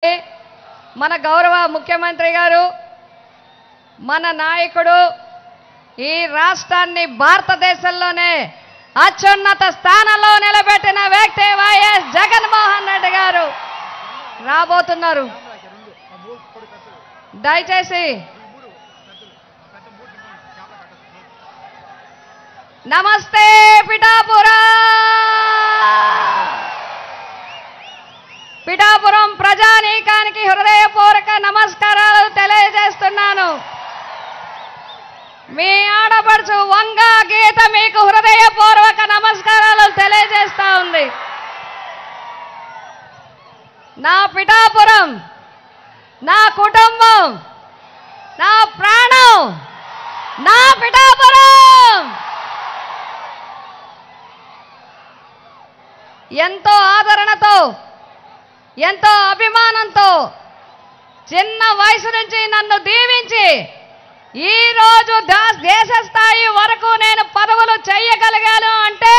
మన గౌరవ ముఖ్యమంత్రి గారు మన నాయకుడు ఈ రాష్ట్రాన్ని భారతదేశంలోనే అత్యున్నత స్థానంలో నిలబెట్టిన వ్యక్తి వైఎస్ జగన్మోహన్ రెడ్డి గారు రాబోతున్నారు. దయచేసి నమస్తే పిఠాపురం ప్రజానీకానికి హృదయపూర్వక నమస్కారాలు తెలియజేస్తున్నాను. మీ ఆడపడుచు వంగ గీత మీకు హృదయపూర్వక నమస్కారాలు తెలియజేస్తా ఉంది. నా పిఠాపురం, నా కుటుంబం, నా ప్రాణం, నా పిఠాపురం. ఎంతో ఆదరణతో, ఎంతో అభిమానంతో చిన్న వయసు నుంచి నన్ను దీవించి ఈరోజు దేశ స్థాయి వరకు నేను పదవులు చేయగలిగాను అంటే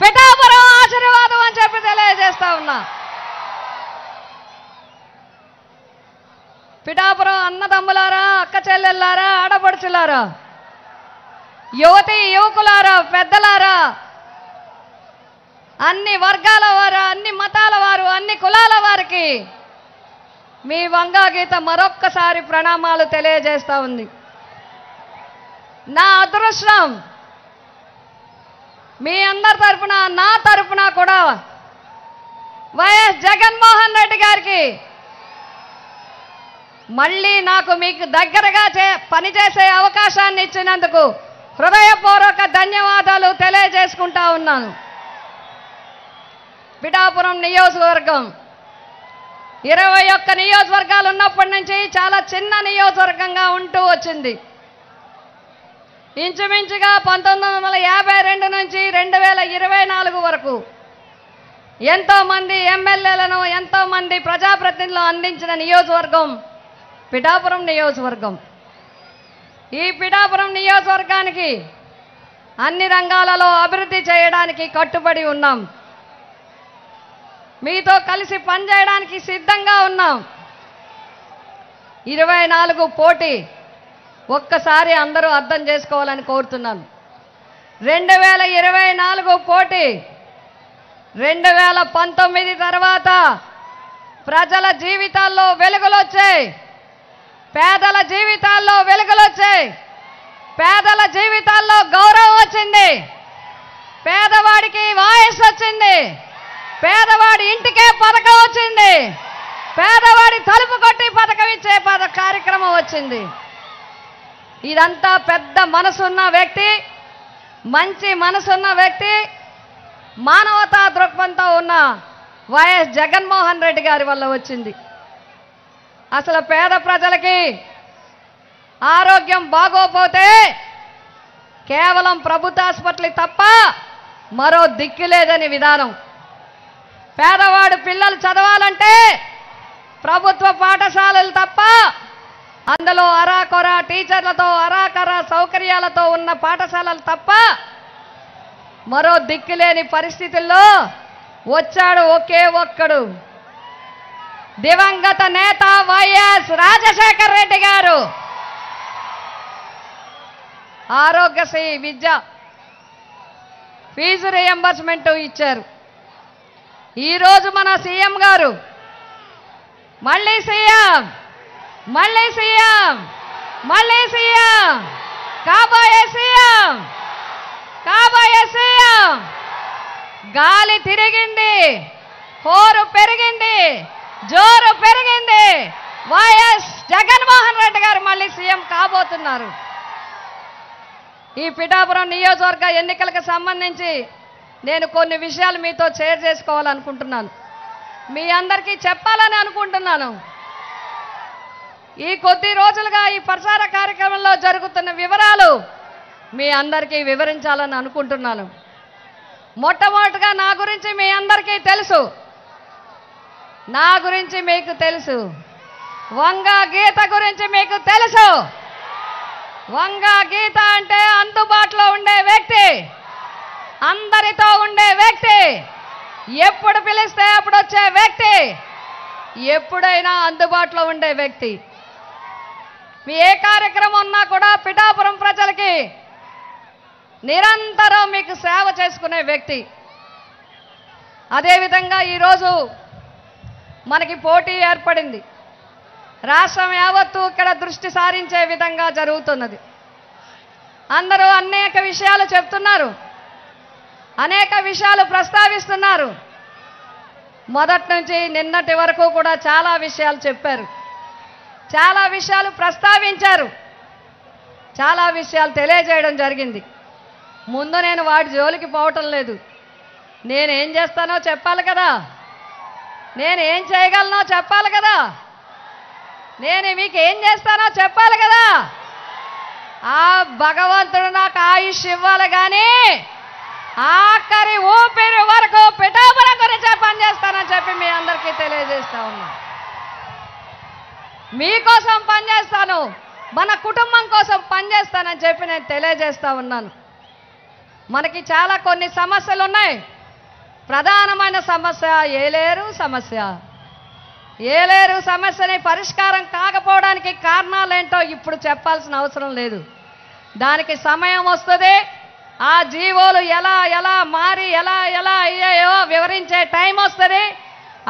పిఠాపురం ఆశీర్వాదం అని చెప్పి తెలియజేస్తా ఉన్నా. పిఠాపురం అన్నదమ్ములారా, అక్క చెల్లెల్లారా, ఆడపడుచులారా, యువతి యువకులారా, పెద్దలారా, అన్ని వర్గాల వారు, అన్ని మతాల వారు, అన్ని కులాల వారికి మీ వంగా గీత మరొక్కసారి ప్రణామాలు తెలియజేస్తా ఉంది. నా అదృష్టం మీ అందరి తరఫున, నా తరఫున కూడా వైఎస్ జగన్మోహన్ రెడ్డి గారికి మళ్ళీ నాకు మీకు దగ్గరగా పనిచేసే అవకాశాన్ని ఇచ్చినందుకు హృదయపూర్వక ధన్యవాదాలు తెలియజేసుకుంటా ఉన్నాను. పిఠాపురం నియోజకవర్గం 21 నియోజకవర్గాలు ఉన్నప్పటి నుంచి చాలా చిన్న నియోజకవర్గంగా ఉంటూ వచ్చింది. ఇంచుమించుగా 1952 నుంచి 2024 వరకు ఎంతోమంది ఎమ్మెల్యేలను, ఎంతోమంది ప్రజాప్రతినిధులు అందించిన నియోజకవర్గం పిఠాపురం నియోజకవర్గం. ఈ పిఠాపురం నియోజకవర్గానికి అన్ని రంగాలలో అభివృద్ధి చేయడానికి కట్టుబడి ఉన్నాం. మీతో కలిసి పనిచేయడానికి సిద్ధంగా ఉన్నాం. 24 పోటీ ఒక్కసారి అందరూ అర్థం చేసుకోవాలని కోరుతున్నాను. 2024 పోటీ 2019 తర్వాత ప్రజల జీవితాల్లో వెలుగులు వచ్చాయి, పేదల జీవితాల్లో వెలుగులు వచ్చాయి, పేదల జీవితాల్లో గౌరవం వచ్చింది, పేదవాడికి వాయిస్ వచ్చింది, పేదవాడి ఇంటికే పథకం వచ్చింది, పేదవాడి తలుపు కొట్టి పథకం ఇచ్చే కార్యక్రమం వచ్చింది. ఇదంతా పెద్ద మనసున్న వ్యక్తి, మంచి మనసున్న వ్యక్తి, మానవతా దృక్పథంతో ఉన్న వైఎస్ జగన్మోహన్ రెడ్డి గారి వల్ల వచ్చింది. అసలు పేద ప్రజలకి ఆరోగ్యం బాగోపోతే కేవలం ప్రభుత్వ ఆసుపత్రులు తప్ప మరో దిక్కు లేదని విధానం. పేదవాడు పిల్లలు చదవాలంటే ప్రభుత్వ పాఠశాలలు తప్ప, అందులో అరాకొర టీచర్లతో, అరాకొర సౌకర్యాలతో ఉన్న పాఠశాలలు తప్ప మరో దిక్కులేని పరిస్థితుల్లో వచ్చాడు ఒకే ఒక్కడు, దివంగత నేత వైఎస్ రాజశేఖర్ రెడ్డి గారు. ఆరోగ్యశ్రీ విద్య ఫీజు రియంబర్స్మెంట్ ఇచ్చారు. ఈరోజు మన సీఎం గారు మళ్ళీ సీఎం, మళ్ళీ సీఎం, మళ్ళీ సీఎం, కాబోయే సీఎం, కాబోయే సీఎం. గాలి తిరిగింది, హోరు పెరిగింది, జోరు పెరిగింది. వైఎస్ జగన్మోహన్ రెడ్డి గారు మళ్ళీ సీఎం కాబోతున్నారు. ఈ పిఠాపురం నియోజకవర్గ ఎన్నికలకు సంబంధించి నేను కొన్ని విషయాలు మీతో షేర్ చేసుకోవాలనుకుంటున్నాను, మీ అందరికీ చెప్పాలని అనుకుంటున్నాను. ఈ కొద్ది రోజులుగా ఈ ప్రచార కార్యక్రమంలో జరుగుతున్న వివరాలు మీ అందరికీ వివరించాలని అనుకుంటున్నాను. మొట్టమొదటిగా నా గురించి మీ అందరికీ తెలుసు, నా గురించి మీకు తెలుసు, వంగ గీత గురించి మీకు తెలుసు. వంగ గీత అంటే అందుబాటులో ఉండే వ్యక్తి, అందరితో ఉండే వ్యక్తి, ఎప్పుడు పిలిస్తే అప్పుడు వచ్చే వ్యక్తి, ఎప్పుడైనా అందుబాటులో ఉండే వ్యక్తి. మీ ఏ కార్యక్రమం ఉన్నా కూడా పిఠాపురం ప్రజలకి నిరంతరం మీకు సేవ చేసుకునే వ్యక్తి. అదేవిధంగా ఈరోజు మనకి పోటీ ఏర్పడింది. రాష్ట్రం యావత్తు ఇక్కడ దృష్టి సారించే విధంగా జరుగుతున్నది. అందరూ అనేక విషయాలు చెప్తున్నారు, అనేక విషయాలు ప్రస్తావిస్తున్నారు. మొదటి నుంచి నిన్నటి వరకు కూడా చాలా విషయాలు చెప్పారు, చాలా విషయాలు ప్రస్తావించారు, చాలా విషయాలు తెలియజేయడం జరిగింది. ముందు నేను వాటి జోలికి పోవటం లేదు. నేనేం చేస్తానో చెప్పాలి కదా, నేనేం చేయగలనో చెప్పాలి కదా, నేను మీకు ఏం చేస్తానో చెప్పాలి కదా. ఆ భగవంతుడు నాకు ఆయుష్ ఇవ్వాలి కానీ ఆఖరి ఊపిరి వరకు పిఠాపురం గురించే పనిచేస్తానని చెప్పి మీ అందరికీ తెలియజేస్తా ఉన్నా. మీకోసం పనిచేస్తాను, మన కుటుంబం కోసం పనిచేస్తానని చెప్పి నేను తెలియజేస్తా ఉన్నాను. మనకి చాలా కొన్ని సమస్యలు ఉన్నాయి. ప్రధానమైన సమస్య ఏలేరు సమస్య. ఏలేరు సమస్యని పరిష్కారం కాకపోవడానికి కారణాలేంటో ఇప్పుడు చెప్పాల్సిన అవసరం లేదు. దానికి సమయం వస్తుంది. ఆ జీవోలు ఎలా ఎలా మారి ఎలా ఎలా అయ్యాయో వివరించే టైం వస్తుంది,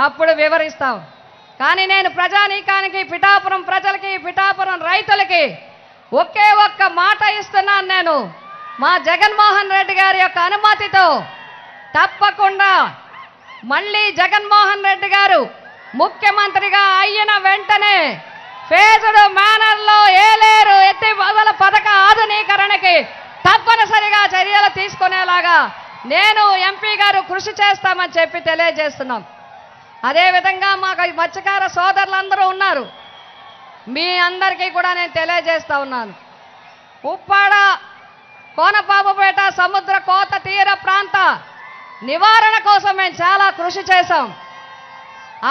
అప్పుడు వివరిస్తాం. కానీ నేను ప్రజానీకానికి, పిఠాపురం ప్రజలకి, పిఠాపురం రైతులకి ఒకే ఒక్క మాట ఇస్తున్నాను. నేను మా జగన్మోహన్ రెడ్డి గారి యొక్క అనుమతితో తప్పకుండా మళ్ళీ జగన్మోహన్ రెడ్డి గారు ముఖ్యమంత్రిగా అయిన వెంటనే ఫేజ్డ్ మేనర్లో ఏలేరు ఎత్తిపోతల పథక ఆధునీకరణకి తప్పనిసరిగా చర్యలు తీసుకునేలాగా నేను ఎంపీ గారు కృషి చేస్తామని చెప్పి తెలియజేస్తున్నాం. అదేవిధంగా మాకు మత్స్యకార సోదరులందరూ ఉన్నారు, మీ అందరికీ కూడా నేను తెలియజేస్తా ఉన్నాను. ఉప్పాడ, కోనపాపపేట సముద్ర కోత తీర ప్రాంత నివారణ కోసం మేము చాలా కృషి చేశాం.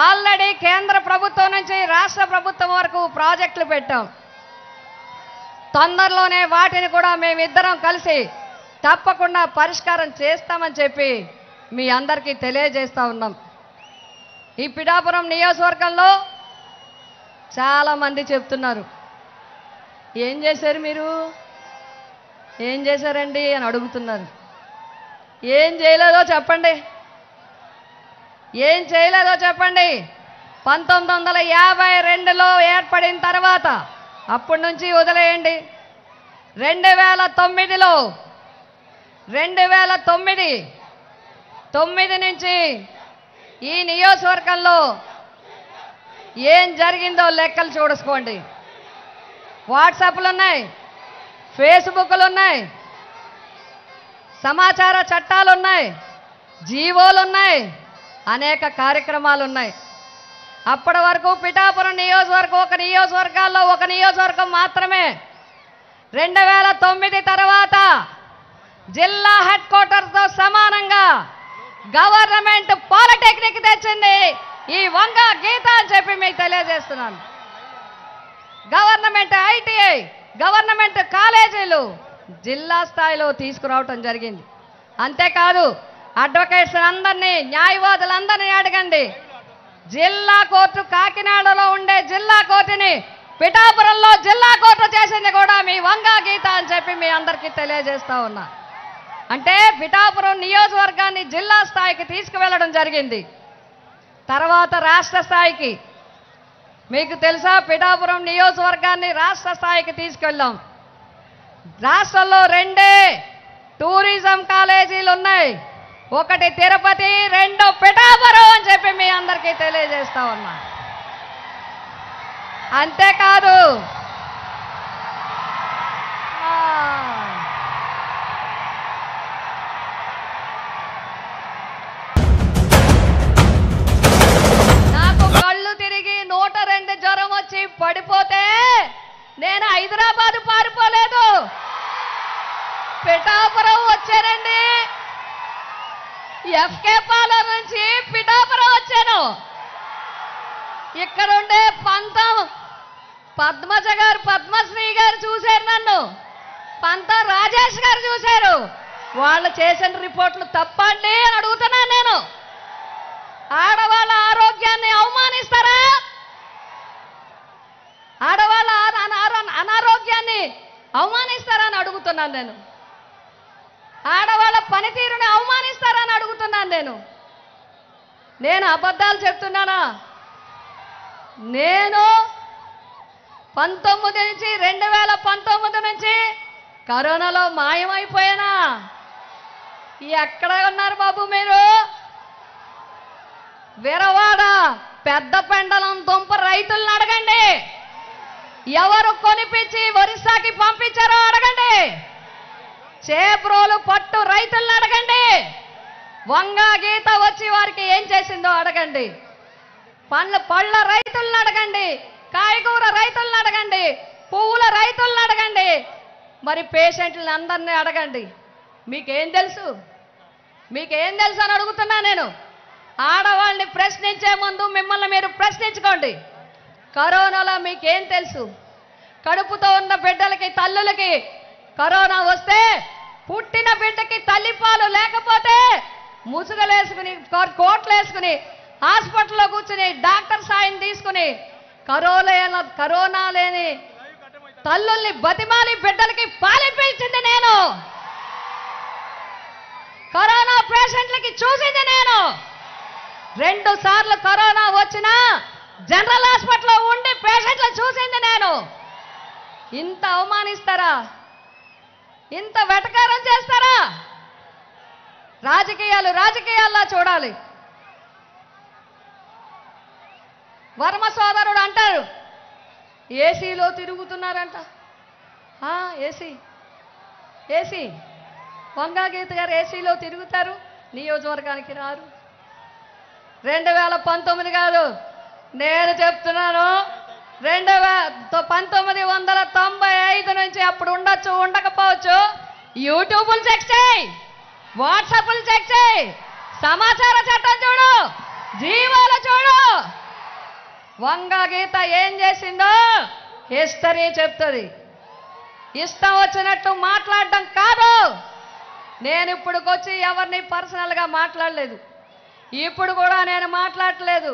ఆల్రెడీ కేంద్ర ప్రభుత్వం నుంచి రాష్ట్ర ప్రభుత్వం వరకు ప్రాజెక్టులు పెట్టాం. తొందరలోనే వాటిని కూడా మేమిద్దరం కలిసి తప్పకుండా పరిష్కారం చేస్తామని చెప్పి మీ అందరికీ తెలియజేస్తా ఉన్నాం. ఈ పిఠాపురం నియోజకవర్గంలో చాలామంది చెప్తున్నారు, ఏం చేశారు మీరు, ఏం చేశారండి అని అడుగుతున్నారు. ఏం చేయలేదో చెప్పండి, ఏం చేయలేదో చెప్పండి. 1952లో ఏర్పడిన తర్వాత అప్పటి నుంచి వదిలేయండి. 2009 నుంచి ఈ నియోజకవర్గంలో ఏం జరిగిందో లెక్కలు చూసుకోండి. వాట్సాప్లు ఉన్నాయి, ఫేస్బుక్లు ఉన్నాయి, సమాచార చట్టాలు ఉన్నాయి, జీవోలు ఉన్నాయి, అనేక కార్యక్రమాలు ఉన్నాయి. అప్పటి వరకు పిఠాపురం నియోజకవర్గం ఒక నియోజకవర్గాల్లో ఒక నియోజకవర్గం మాత్రమే. 2009 తర్వాత జిల్లా హెడ్ క్వార్టర్తో సమానంగా గవర్నమెంట్ పాలిటెక్నిక్ తెచ్చింది ఈ వంగ గీత అని చెప్పి మీకు తెలియజేస్తున్నాను. గవర్నమెంట్ ఐటీఐ, గవర్నమెంట్ కాలేజీలు జిల్లా స్థాయిలో తీసుకురావటం జరిగింది. అంతేకాదు అడ్వకేట్స్ అందరినీ, న్యాయవాదులందరినీ అడగండి. జిల్లా కోర్టు కాకినాడలో ఉండే జిల్లా కోర్టుని పిఠాపురంలో జిల్లా కోర్టు చేసింది కూడా మీ వంగ గీత అని చెప్పి మీ అందరికీ తెలియజేస్తా ఉన్నా. అంటే పిఠాపురం నియోజకవర్గాన్ని జిల్లా స్థాయికి తీసుకువెళ్ళడం జరిగింది. తర్వాత రాష్ట్ర స్థాయికి, మీకు తెలుసా, పిఠాపురం నియోజకవర్గాన్ని రాష్ట్ర స్థాయికి తీసుకెళ్ళాం. రాష్ట్రంలో 2 టూరిజం కాలేజీలు ఉన్నాయి, ఒకటి తిరుపతి, 2 పిఠాపురం అని చెప్పి మీ అందరికీ తెలియజేస్తా ఉన్నా. అంతేకాదు నాకు కళ్ళు తిరిగి 102 జ్వరం వచ్చి పడిపోతే నేను హైదరాబాద్ పారిపోలేదు, పిఠాపురం వచ్చానండి. ఎఫ్కే పాలెం నుంచి పిఠాపురం వచ్చాను. ఇక్కడ ఉండే పంతం పద్మజ గారు, పద్మశ్రీ గారు చూశారు నన్ను, పంతం రాజేష్ గారు చూశారు. వాళ్ళు చేసిన రిపోర్ట్లు తప్పండి అని అడుగుతున్నాను నేను. ఆడవాళ్ళ ఆరోగ్యాన్ని అవమానిస్తారా? ఆడవాళ్ళ అనారోగ్యాన్ని అవమానిస్తారని అడుగుతున్నాను నేను. ఆడవాళ్ళ పనితీరుని అవమానిస్తారని అడుగుతున్నాను నేను అబద్ధాలు చెప్తున్నానా? నేను 2019 నుంచి కరోనాలో మాయమైపోయానా? ఎక్కడ ఉన్నారు బాబు మీరు? విరవాడ పెద్ద పెండలం దుంప రైతులను అడగండి. ఎవరు కొనిపించి ఒరిస్సాకి పంపించారో అడగండి. చేబ్రోలు పట్టు రైతులను అడగండి. వంగా గీత వచ్చి వారికి ఏం చేసిందో అడగండి. పళ్ళ రైతులను అడగండి. కాయగూర రైతులను అడగండి. పువ్వుల రైతులను అడగండి. మరి పేషెంట్లను అందరినీ అడగండి. మీకేం తెలుసు? మీకేం తెలుసు అని అడుగుతున్నా నేను. ఆడవాళ్ళని ప్రశ్నించే ముందు మిమ్మల్ని మీరు ప్రశ్నించుకోండి. కరోనాలో మీకేం తెలుసు? కడుపుతో ఉన్న బిడ్డలకి, తల్లులకి కరోనా వస్తే పుట్టిన బిడ్డకి తల్లిపాలు లేకపోతే ముసుగలేసుకుని, కోట్లు వేసుకుని హాస్పిటల్లో కూర్చుని డాక్టర్ సాయం తీసుకుని కరోనా లేని తల్లుల్ని బతిమాలి బిడ్డలకి పాలిపించింది నేను. కరోనా పేషెంట్లకి చూసింది నేను. 2 సార్లు కరోనా వచ్చినా జనరల్ హాస్పిటల్లో ఉండి పేషెంట్లు చూసింది నేను. ఇంత అవమానిస్తారా? ఇంత వెటకారం చేస్తారా? రాజకీయాల్లా చూడాలి. వర్మ సోదరుడు అంటారు ఏసీలో తిరుగుతున్నారంట. ఏసీ వంగా గీత గారు ఏసీలో తిరుగుతారు, నియోజకవర్గానికి రారు. 2019 కాదు, నేను చెప్తున్నాను 1995 నుంచి. అప్పుడు ఉండొచ్చు, ఉండకపోవచ్చు. యూట్యూబ్లు చెక్ చేయి, వాట్సాప్లు చెక్ చేయి, సమాచార చట్టం చూడు, జీవాలు చూడు. వంగా గీత ఏం చేసిందో హిస్టరీ చెప్తుంది. ఇష్టం వచ్చినట్టు మాట్లాడడం కాదు. నేను ఇప్పుడుకొచ్చి ఎవరిని పర్సనల్గా మాట్లాడలేదు. ఇప్పుడు కూడా నేను మాట్లాడలేదు.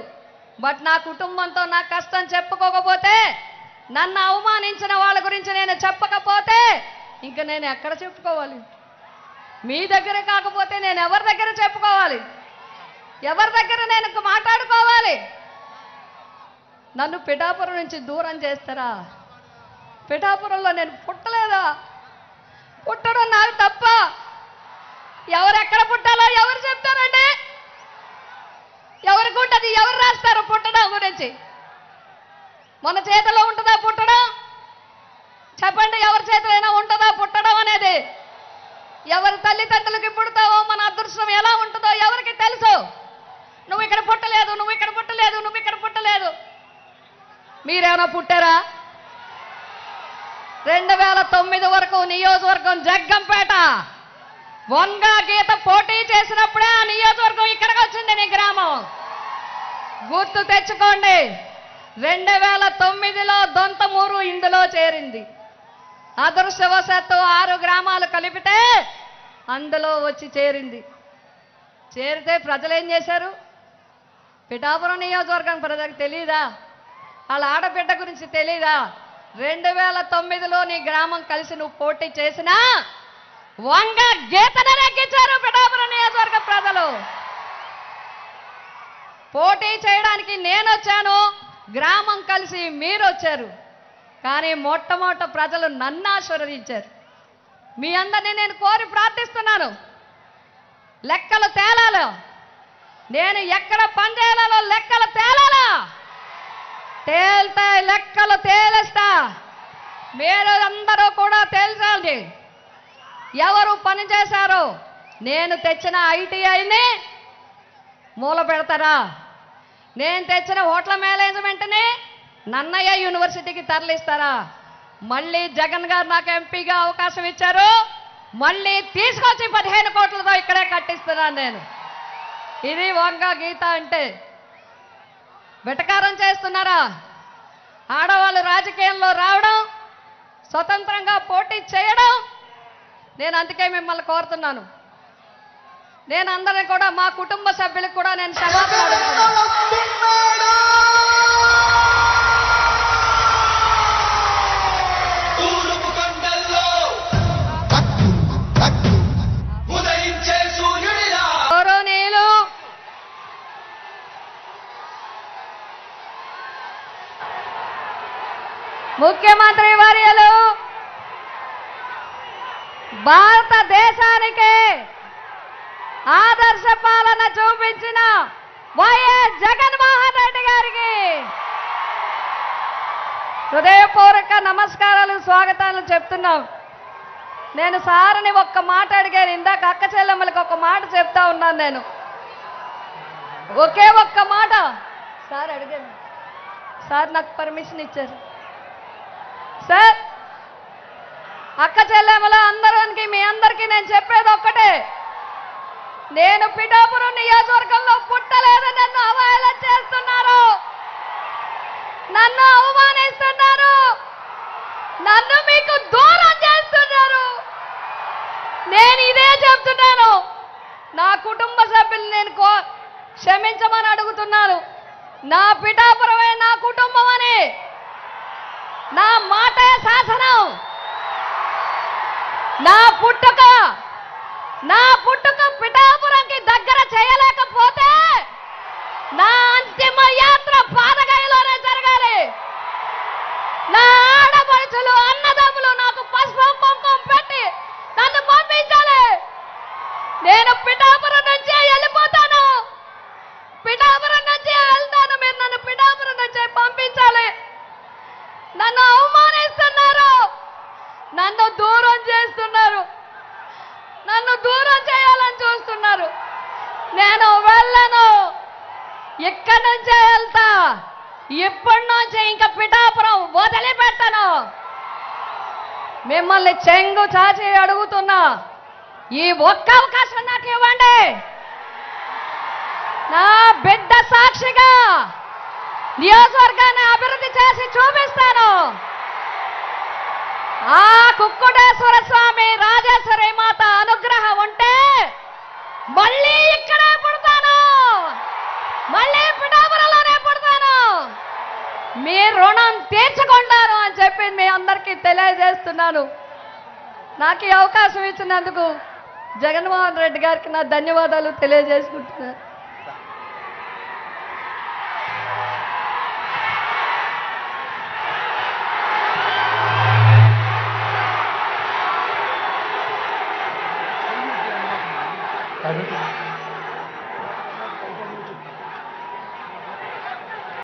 బట్ నా కుటుంబంతో నా కష్టం చెప్పుకోకపోతే, నన్ను అవమానించిన వాళ్ళ గురించి నేను చెప్పకపోతే ఇంక నేను ఎక్కడ చెప్పుకోవాలి? మీ దగ్గర కాకపోతే నేను ఎవరి దగ్గర చెప్పుకోవాలి? ఎవరి దగ్గర నేను మాట్లాడుకోవాలి? నన్ను పిఠాపురం నుంచి దూరం చేస్తారా? పిఠాపురంలో నేను పుట్టలేదా? పుట్టడం నాకు తప్ప. ఎవరెక్కడ పుట్టాలో ఎవరు చెప్తారండి? ఎవరికి ఉంటుంది? ఎవరు రాస్తారు పుట్టడం గురించి? మన చేతిలో ఉంటుందా పుట్టడం? చెప్పండి, ఎవరి చేతిలో ఉంటుందా పుట్టడం అనేది? ఎవరి తల్లిదండ్రులకి పుడతావో మన అదృష్టం ఎలా ఉంటుందో ఎవరికి తెలుసు? నువ్వు ఇక్కడ పుట్టలేదు, నువ్వు ఇక్కడ పుట్టలేదు, నువ్వు ఇక్కడ పుట్టలేదు. మీరేమైనా పుట్టారా? 2009 వరకు నియోజకవర్గం జగ్గంపేట. వంగా గీత పోటీ చేసినప్పుడే ఆ నియోజకవర్గం ఇక్కడికి వచ్చింది. నీ గ్రామం గుర్తు తెచ్చుకోండి. 2009లో దొంతమూరు ఇందులో చేరింది. అదృష్టవశాత్తు 6 గ్రామాలు కలిపితే అందులో వచ్చి చేరింది. చేరితే ప్రజలు ఏం చేశారు? పిఠాపురం నియోజకవర్గం ప్రజలకు తెలీదా? వాళ్ళ ఆడబిడ్డ గురించి తెలీదా? 2009లో నీ గ్రామం కలిసి నువ్వు పోటీ చేసినా వంగా గీతను నెగ్గించారు పిఠాపురం నియోజకవర్గ ప్రజలు. పోటీ చేయడానికి నేను వచ్చాను, గ్రామం కలిసి మీరు వచ్చారు. కానీ మొట్టమొదట ప్రజలు నన్ను ఆశీర్వదించారు. మీ అందరినీ నేను కోరి ప్రార్థిస్తున్నాను. లెక్కలు తేలాలో, నేను ఎక్కడ పనిచేయాలో లెక్కలు తేలాలా? తేల్తాయి, లెక్కలు తేలేస్తా. మీరు అందరూ కూడా తేల్చాలి. ఎవరు పని చేశారో నేను తెచ్చిన ఐటీఐని మూల పెడతారా? నేను తెచ్చిన హోటల్ మేనేజ్మెంట్ని నన్నయ్య యూనివర్సిటీకి తరలిస్తారా? మళ్ళీ జగన్ గారు నాకు ఎంపీగా అవకాశం ఇచ్చారు, మళ్ళీ తీసుకొచ్చి 15 కోట్లతో ఇక్కడే కట్టిస్తున్నాను నేను. ఇది వంగా గీత అంటే. వెటకారం చేస్తున్నారా? ఆడవాళ్ళు రాజకీయంలో రావడం, స్వతంత్రంగా పోటీ చేయడం. నేను అందుకే మిమ్మల్ని కోరుతున్నాను, నేను అందరిని కూడా మా కుటుంబ సభ్యులకు కూడా నేను క్షమాపణ అడుగుతున్నాను. గౌరవనీయులు ముఖ్యమంత్రి వర్యులు భారతదేశానికి ఆదర్శ పాలన చూపించిన వైఎస్ జగన్మోహన్ రెడ్డి గారికి హృదయపూర్వక నమస్కారాలు, స్వాగతాలు చెప్తున్నాం. నేను సార్ని ఒక్క మాట అడిగాను, ఇందాక అక్క చెల్లెమ్మలకి ఒక మాట చెప్తా ఉన్నాను. నేను ఒకే ఒక్క మాట సార్ అడిగాను. సార్ నాకు పర్మిషన్ ఇచ్చారు. సార్, అక్క చెల్లెమ్మల అందరికి మీ అందరికీ నేను చెప్పేది ఒక్కటే, నేను పిఠాపురం నియోజకవర్గంలో పుట్టలేదని నన్ను అవహేళన చేస్తున్నారు, నన్ను అవమానిస్తున్నారు, నన్ను మీకు దూరం చేస్తున్నారు. నేను ఇదే చెప్తున్నాను. నా కుటుంబ సభ్యులు నేను క్షమించమని అడుగుతున్నాను. నా పిఠాపురమే నా కుటుంబం అని, నా మాటే శాసనం, నా పుట్టుక పిఠాపురంకి దగ్గర చేయలేకపోతే నా అంతిమ యాత్ర పాదగయలోనే జరగాలి. నా ఆడపడుచులు అన్నదమ్ములు నాకు పసుపు కుంకుమ పెట్టి నన్ను పంపించాలి. నేను పిఠాపురం నుంచే వెళ్ళిపోతాను, పిఠాపురం నుంచే వెళ్తాను. మీరు నన్ను పిఠాపురం నుంచే పంపించాలి. నన్ను అవమానిస్తున్నారు, నన్ను దూరం చేస్తున్నారు, నన్ను దూరం చేయాలని చూస్తున్నారు. నేను వెళ్ళను, ఇక్కడి నుంచే వెళ్తా. ఇప్పటి నుంచి ఇంకా పిఠాపురం వదిలిపెట్టను. మిమ్మల్ని చెంగు చాచి అడుగుతున్నా, ఈ ఒక్క అవకాశం నాకు ఇవ్వండి. నా బిడ్డ సాక్షిగా నియోజకవర్గాన్ని అభివృద్ధి చేసి చూపిస్తాను. ఆ కుక్కుటేశ్వర స్వామి రాజేశ్వరి మాత అనుగ్రహం ఉంటే మళ్ళీ ఇక్కడే పుడతాను, మళ్ళీ పిఠాపురంలోనే పుడతాను. మీ రుణం తీర్చుకుంటాను అని చెప్పి మీ అందరికీ తెలియజేస్తున్నాను. నాకు ఈ అవకాశం ఇచ్చినందుకు జగన్మోహన్ రెడ్డి గారికి నా ధన్యవాదాలు తెలియజేసుకుంటున్నాను.